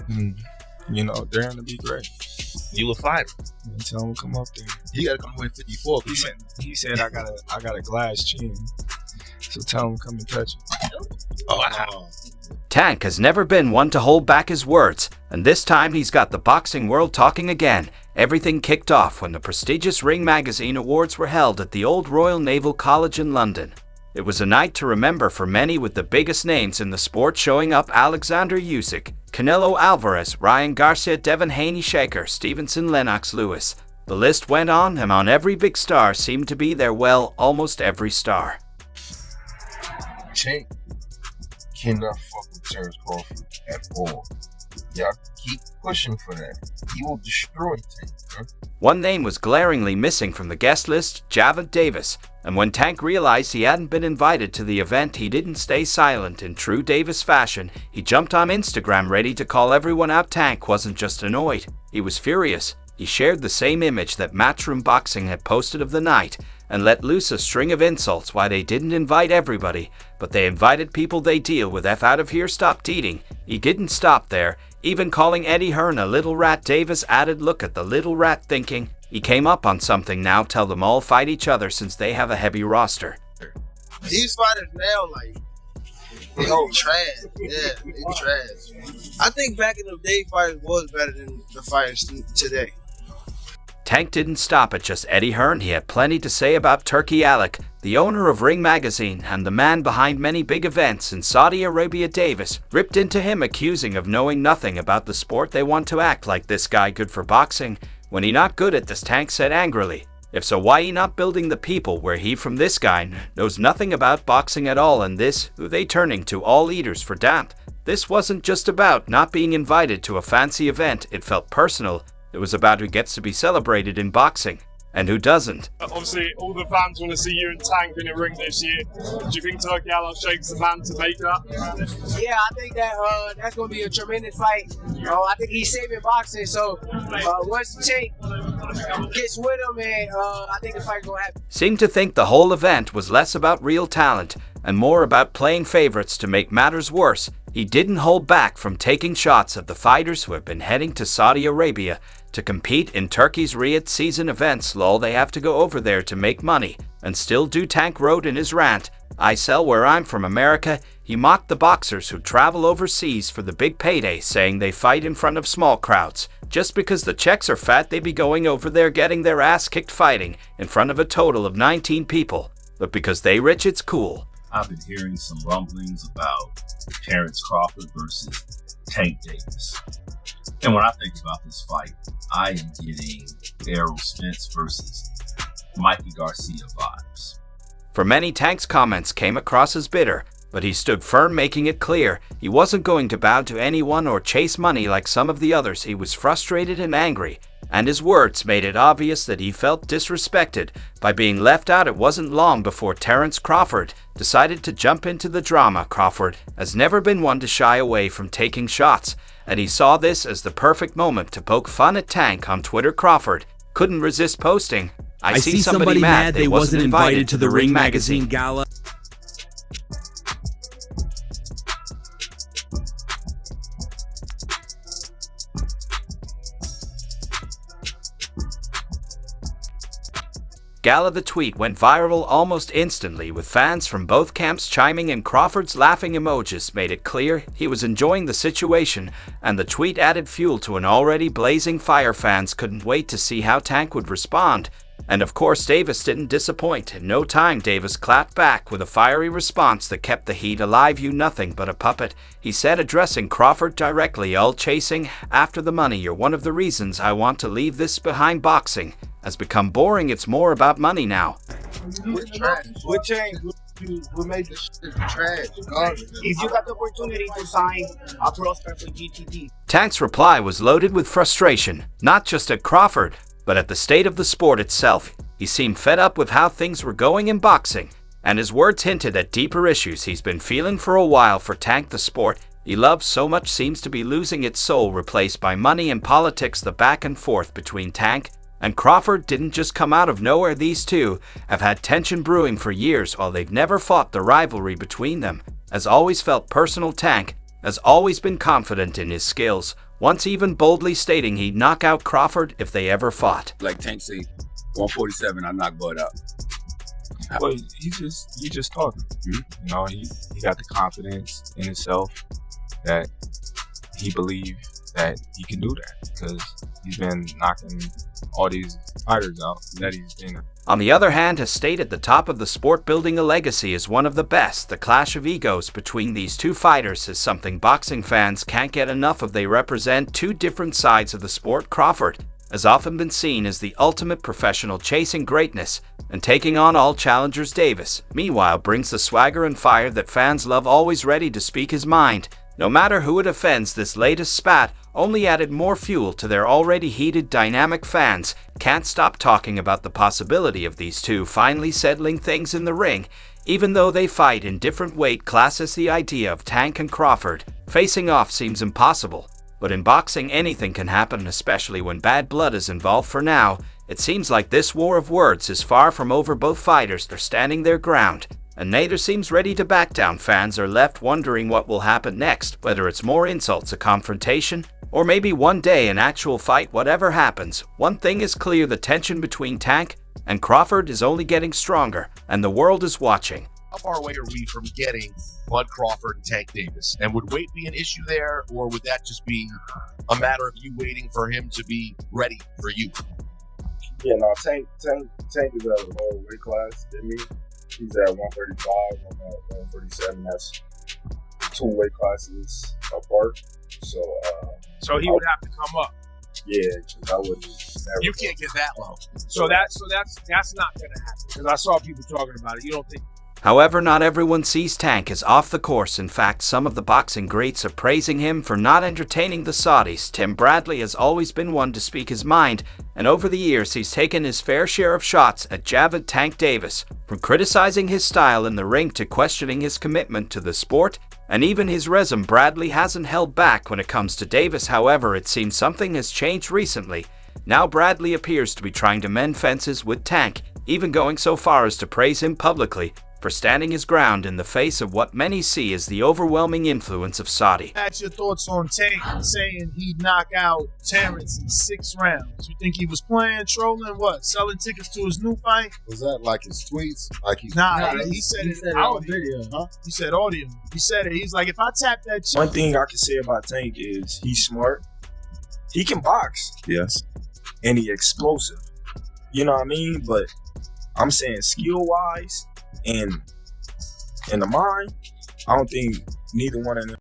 And, daring to be great. You a fighter. And tell him to come up there. You gotta come away 54. He said I got a glass chin. So tell him to come and touch it. Oh, wow. Tank has never been one to hold back his words, and this time he's got the boxing world talking again. Everything kicked off when the prestigious Ring Magazine Awards were held at the Old Royal Naval College in London. It was a night to remember for many, with the biggest names in the sport showing up: Alexander Usyk, Canelo Alvarez, Ryan Garcia, Devin Haney, Shaker Stevenson, Lennox Lewis. The list went on, and on every big star seemed to be there. Well, almost every star. Tank cannot fuck with Terence Crawford at all. Y'all keep pushing for that. He will destroy Tank, bro. One name was glaringly missing from the guest list: Gervonta Davis. And when Tank realized he hadn't been invited to the event, he didn't stay silent. In true Davis fashion, he jumped on Instagram ready to call everyone out. Tank wasn't just annoyed, he was furious. He shared the same image that Matchroom Boxing had posted of the night and let loose a string of insults. Why they didn't invite everybody, but they invited people they deal with. F out of here, stop teeting. He didn't stop there, even calling Eddie Hearn a little rat. Davis added, "Look at the little rat," thinking he came up on something. Now tell them all fight each other since they have a heavy roster. These fighters now, they all trash. Yeah, they trash. I think back in the day, fighters was better than the fighters today. Tank didn't stop at just Eddie Hearn. He had plenty to say about Turki Alalshikh, the owner of Ring Magazine and the man behind many big events in Saudi Arabia. Davis ripped into him, accusing of knowing nothing about the sport. They want to act like this guy good for boxing when he not good at this. Tank said angrily, if so, why he not building the people where he from? This guy knows nothing about boxing at all, and this who they turning to all eaters for damp. This wasn't just about not being invited to a fancy event. It felt personal. It was about who gets to be celebrated in boxing and who doesn't. Obviously, all the fans want to see you and Tank in a ring this year. Do you think Turki Alalshikh's the man to make that? Yeah, I think that's going to be a tremendous fight. I think he's saving boxing, so once Tank gets with him, and I think the fight's going to happen. Seemed to think the whole event was less about real talent and more about playing favorites. To make matters worse, he didn't hold back from taking shots at the fighters who have been heading to Saudi Arabia to compete in Turkey's Riyadh season events. Lol, they have to go over there to make money and still do. Tank wrote in his rant, "I sell where I'm from, America." He mocked the boxers who travel overseas for the big payday, saying they fight in front of small crowds. Just because the checks are fat, they be going over there getting their ass kicked fighting in front of a total of 19 people. But because they rich, it's cool. I've been hearing some rumblings about Terence Crawford versus Tank Davis. And when I think about this fight, I am getting Errol Spence versus Mikey Garcia vibes. For many, Tank's comments came across as bitter, but he stood firm, making it clear he wasn't going to bow to anyone or chase money like some of the others. He was frustrated and angry, and his words made it obvious that he felt disrespected by being left out. It wasn't long before Terence Crawford decided to jump into the drama. Crawford has never been one to shy away from taking shots, and he saw this as the perfect moment to poke fun at Tank on Twitter. Crawford couldn't resist posting, I see somebody mad they wasn't invited to the Ring Magazine gala. Gala. The tweet went viral almost instantly, with fans from both camps chiming in. Crawford's laughing emojis made it clear he was enjoying the situation, and the tweet added fuel to an already blazing fire. Fans couldn't wait to see how Tank would respond. And of course, Davis didn't disappoint. In no time, Davis clapped back with a fiery response that kept the heat alive. "You nothing but a puppet," he said, addressing Crawford directly. "All chasing after the money. You're one of the reasons I want to leave this behind. Boxing has become boring. It's more about money now." We're trash. We're changed. We made this shit trash. If you got the opportunity to sign a prospect for GTT. Tank's reply was loaded with frustration, not just at Crawford, but at the state of the sport itself. He seemed fed up with how things were going in boxing, and his words hinted at deeper issues he's been feeling for a while. For Tank, the sport he loves so much seems to be losing its soul, replaced by money and politics. The back and forth between Tank and Crawford didn't just come out of nowhere. These two have had tension brewing for years. While they've never fought, the rivalry between them has always felt personal. Tank has always been confident in his skills, once even boldly stating he'd knock out Crawford if they ever fought. Like Tank say, 147, I knock Bud out. Well, he just talking. You know, he got the confidence in himself that he believes that he can do that because he's been knocking all these fighters out that he's been. On the other hand, has stayed at the top of the sport, building a legacy as one of the best. The clash of egos between these two fighters is something boxing fans can't get enough of. They represent two different sides of the sport. Crawford has often been seen as the ultimate professional, chasing greatness and taking on all challengers. Davis, meanwhile, brings the swagger and fire that fans love, always ready to speak his mind. No matter who it offends, this latest spat only added more fuel to their already heated dynamic. Fans can't stop talking about the possibility of these two finally settling things in the ring. Even though they fight in different weight classes, the idea of Tank and Crawford facing off seems impossible. But in boxing, anything can happen, especially when bad blood is involved. For now, it seems like this war of words is far from over. Both fighters are standing their ground, and neither seems ready to back down. Fans are left wondering what will happen next, whether it's more insults, a confrontation, or maybe one day an actual fight. Whatever happens, one thing is clear: the tension between Tank and Crawford is only getting stronger, and the world is watching. How far away are we from getting Bud Crawford and Tank Davis? And would weight be an issue there, or would that just be a matter of you waiting for him to be ready for you? Yeah, no, Tank is at a lower weight class than me. He's at 135, I'm at 137. That's 2 weight classes apart. So he would have to come up. Yeah, because I wouldn't. You can't get that low. So that's not going to happen. Because I saw people talking about it. You don't think? However, not everyone sees Tank as off the course. In fact, some of the boxing greats are praising him for not entertaining the Saudis. Tim Bradley has always been one to speak his mind, and over the years he's taken his fair share of shots at Gervonta Tank Davis, from criticizing his style in the ring to questioning his commitment to the sport, and even his resume. Bradley hasn't held back when it comes to Davis. However, it seems something has changed recently. Now Bradley appears to be trying to mend fences with Tank, even going so far as to praise him publicly for standing his ground in the face of what many see as the overwhelming influence of Saudi. That's your thoughts on Tank saying he'd knock out Terence in 6 rounds. You think he was playing, trolling, what? Selling tickets to his new fight? Was that like his tweets? Like he said it on video. Huh? He said audio. He said it. He's like, if I tap that One thing I can say about Tank is he's smart. He can box. Yes. And he's explosive. You know what I mean? But I'm saying skill-wise and in the mind, I don't think neither one of them